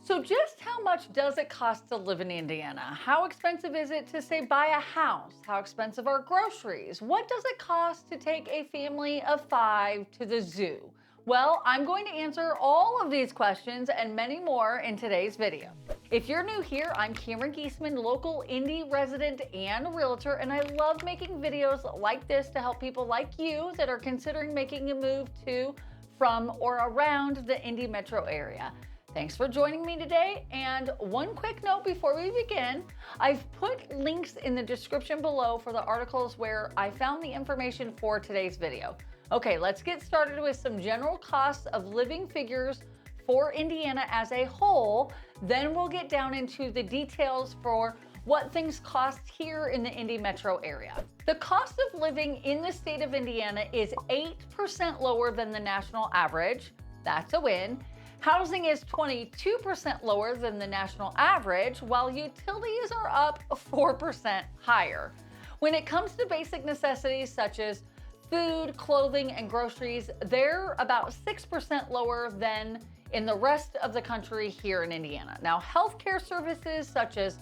So just how much does it cost to live in Indiana? How expensive is it to, say, buy a house? How expensive are groceries? What does it cost to take a family of 5 to the zoo? Well, I'm going to answer all of these questions and many more in today's video. If you're new here, I'm Cameron Geesaman, local Indy resident and realtor, and I love making videos like this to help people like you that are considering making a move to, from, or around the Indy metro area. Thanks for joining me today. And one quick note before we begin, I've put links in the description below for the articles where I found the information for today's video. Okay, let's get started with some general costs of living figures for Indiana as a whole. Then we'll get down into the details for what things cost here in the Indy metro area. The cost of living in the state of Indiana is 8% lower than the national average. That's a win. Housing is 22% lower than the national average, while utilities are up 4% higher. When it comes to basic necessities such as food, clothing, and groceries, they're about 6% lower than in the rest of the country here in Indiana. Now, healthcare services such as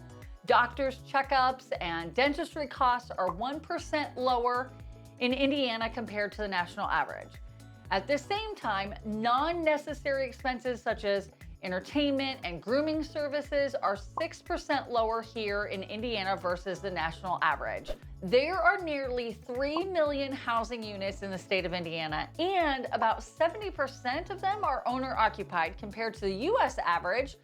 doctors' checkups and dentistry costs are 1% lower in Indiana compared to the national average. At the same time, non-necessary expenses such as entertainment and grooming services are 6% lower here in Indiana versus the national average. There are nearly 3 million housing units in the state of Indiana, and about 70% of them are owner-occupied compared to the U.S. average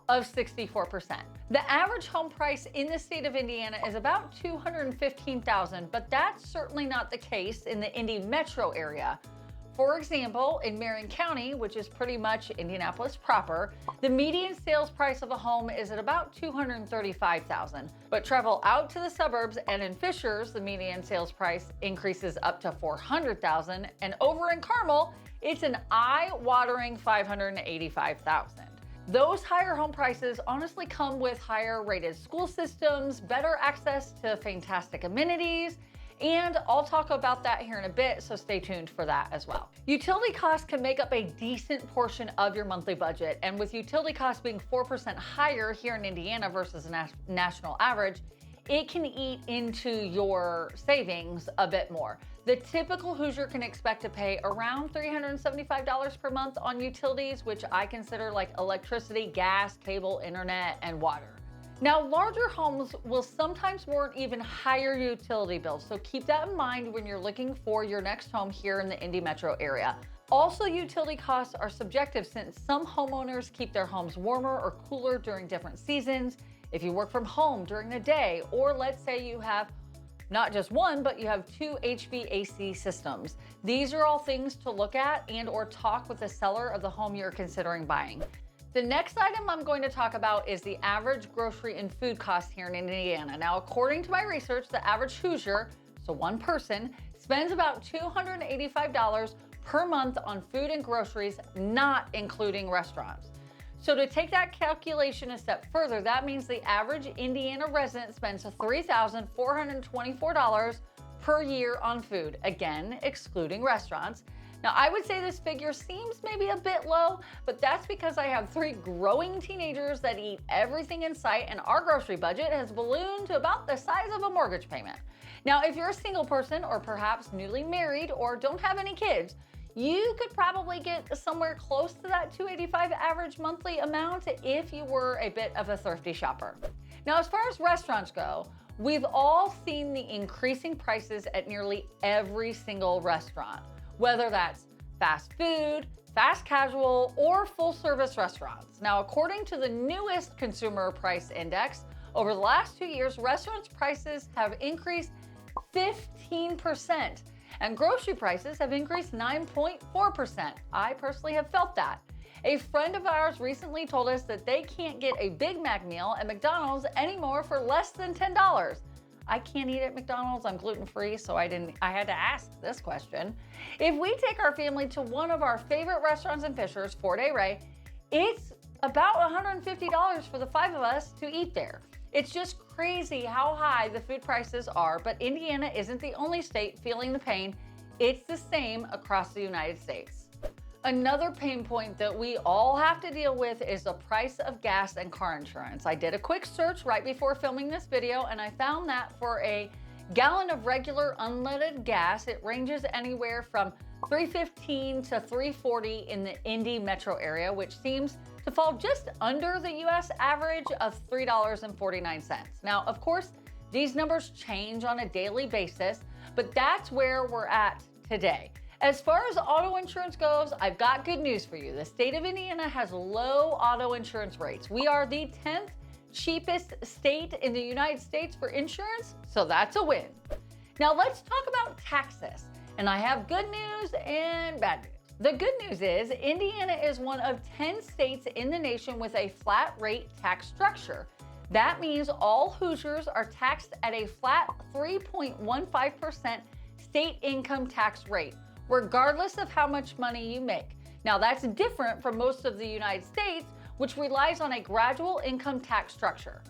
of 64%. The average home price in the state of Indiana is about $215,000, but that's certainly not the case in the Indy metro area. For example, in Marion County, which is pretty much Indianapolis proper, the median sales price of a home is at about $235,000. But travel out to the suburbs, and in Fishers, the median sales price increases up to $400,000, and over in Carmel, it's an eye-watering $585,000. Those higher home prices honestly come with higher rated school systems, better access to fantastic amenities, and I'll talk about that here in a bit, so stay tuned for that as well. Utility costs can make up a decent portion of your monthly budget, and with utility costs being 4% higher here in Indiana versus the national average, it can eat into your savings a bit more. The typical Hoosier can expect to pay around $375 per month on utilities, which I consider like electricity, gas, cable, internet, and water. Now, larger homes will sometimes warrant even higher utility bills, so keep that in mind when you're looking for your next home here in the Indy metro area. Also, utility costs are subjective since some homeowners keep their homes warmer or cooler during different seasons. If you work from home during the day, or let's say you have not just one, but you have 2 HVAC systems. These are all things to look at and or talk with the seller of the home you're considering buying. The next item I'm going to talk about is the average grocery and food costs here in Indiana. Now, according to my research, the average Hoosier, so one person, spends about $285 per month on food and groceries, not including restaurants. So to take that calculation a step further, that means the average Indiana resident spends $3,424 per year on food, again, excluding restaurants. Now, I would say this figure seems maybe a bit low, but that's because I have 3 growing teenagers that eat everything in sight, and our grocery budget has ballooned to about the size of a mortgage payment. Now, if you're a single person or perhaps newly married or don't have any kids, you could probably get somewhere close to that $285 average monthly amount if you were a bit of a thrifty shopper. Now, as far as restaurants go, we've all seen the increasing prices at nearly every single restaurant, whether that's fast food, fast casual, or full service restaurants. Now, according to the newest Consumer Price Index, over the last 2 years, restaurants' prices have increased 15%, and grocery prices have increased 9.4%. I personally have felt that. A friend of ours recently told us that they can't get a Big Mac meal at McDonald's anymore for less than $10. I can't eat at McDonald's, I'm gluten-free, so I had to ask this question. If we take our family to one of our favorite restaurants in Fishers, 4-Day Ray, it's about $150 for the 5 of us to eat there. It's just crazy how high the food prices are, but Indiana isn't the only state feeling the pain. It's the same across the United States. Another pain point that we all have to deal with is the price of gas and car insurance. I did a quick search right before filming this video, and I found that for a gallon of regular unleaded gas, it ranges anywhere from $3.15 to $3.40 in the Indy metro area, which seems to fall just under the US average of $3.49. Now, of course, these numbers change on a daily basis, but that's where we're at today. As far as auto insurance goes, I've got good news for you. The state of Indiana has low auto insurance rates. We are the 10th cheapest state in the United States for insurance, so that's a win. Now let's talk about taxes. And I have good news and bad news. The good news is Indiana is one of 10 states in the nation with a flat rate tax structure. That means all Hoosiers are taxed at a flat 3.15% state income tax rate, regardless of how much money you make. Now that's different from most of the United States, which relies on a gradual income tax structure.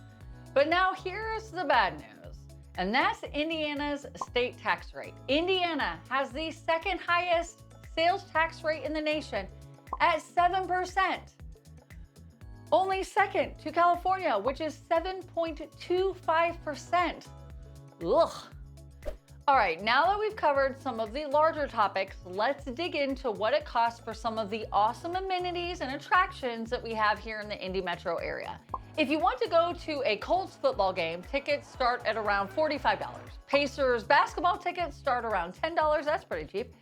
But now here's the bad news, and that's Indiana's state tax rate. Indiana has the second highest sales tax rate in the nation at 7%. Only second to California, which is 7.25%. Ugh. All right, now that we've covered some of the larger topics, let's dig into what it costs for some of the awesome amenities and attractions that we have here in the Indy metro area. If you want to go to a Colts football game, tickets start at around $45. Pacers basketball tickets start around $10, that's pretty cheap.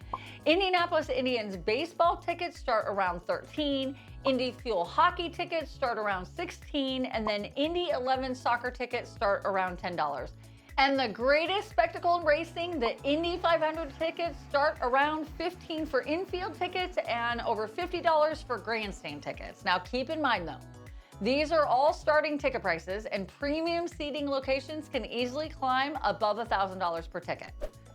Indianapolis Indians baseball tickets start around $13. Indy Fuel hockey tickets start around $16, and then Indy 11 soccer tickets start around $10. And the greatest spectacle in racing, the Indy 500 tickets start around $15 for infield tickets and over $50 for grandstand tickets. Now keep in mind though, these are all starting ticket prices, and premium seating locations can easily climb above $1,000 per ticket.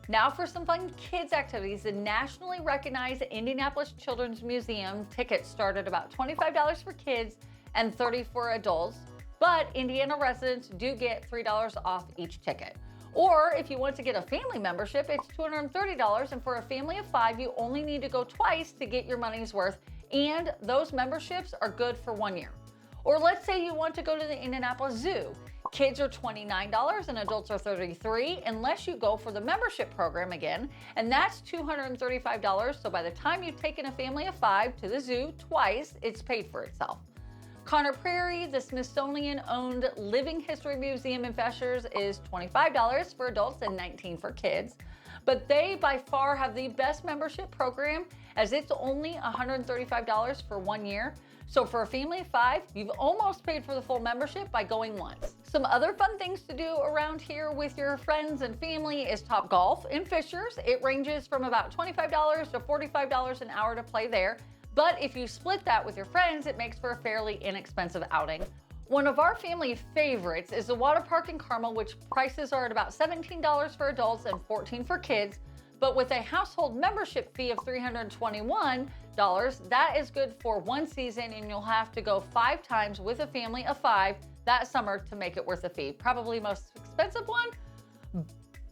Now for some fun kids activities, the nationally recognized Indianapolis Children's Museum tickets start at about $25 for kids and $30 for adults. But Indiana residents do get $3 off each ticket. Or if you want to get a family membership, it's $230, and for a family of 5, you only need to go twice to get your money's worth, and those memberships are good for 1 year. Or let's say you want to go to the Indianapolis Zoo. Kids are $29 and adults are $33, unless you go for the membership program again, and that's $235. So by the time you've taken a family of 5 to the zoo twice, it's paid for itself. Conner Prairie, the Smithsonian-owned Living History Museum in Feshers, is $25 for adults and $19 for kids. But they by far have the best membership program, as it's only $135 for 1 year. So for a family of 5, you've almost paid for the full membership by going once. Some other fun things to do around here with your friends and family is Top Golf in Fishers. It ranges from about $25 to $45 an hour to play there. But if you split that with your friends, it makes for a fairly inexpensive outing. One of our family favorites is the water park in Carmel, which prices are at about $17 for adults and $14 for kids. But with a household membership fee of $321, that is good for 1 season, and you'll have to go 5 times with a family of 5 that summer to make it worth the fee. Probably most expensive one,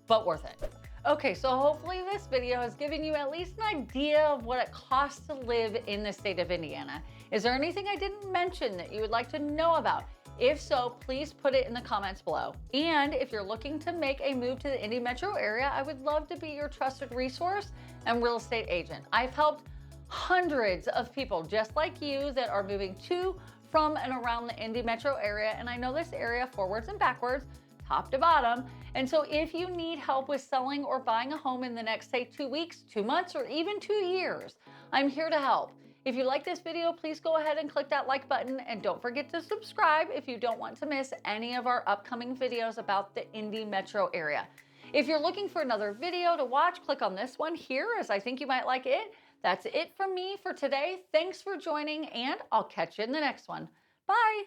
but worth it. Okay, so hopefully this video has given you at least an idea of what it costs to live in the state of Indiana. Is there anything I didn't mention that you would like to know about? If so, please put it in the comments below. And if you're looking to make a move to the Indy metro area, I would love to be your trusted resource and real estate agent. I've helped hundreds of people just like you that are moving to, from, and around the Indy metro area, and I know this area forwards and backwards, top to bottom. And so if you need help with selling or buying a home in the next, say, 2 weeks, 2 months, or even 2 years, I'm here to help. If you like this video, please go ahead and click that like button, and don't forget to subscribe if you don't want to miss any of our upcoming videos about the Indy metro area. If you're looking for another video to watch, click on this one here, as I think you might like it. That's it from me for today. Thanks for joining, and I'll catch you in the next one. Bye.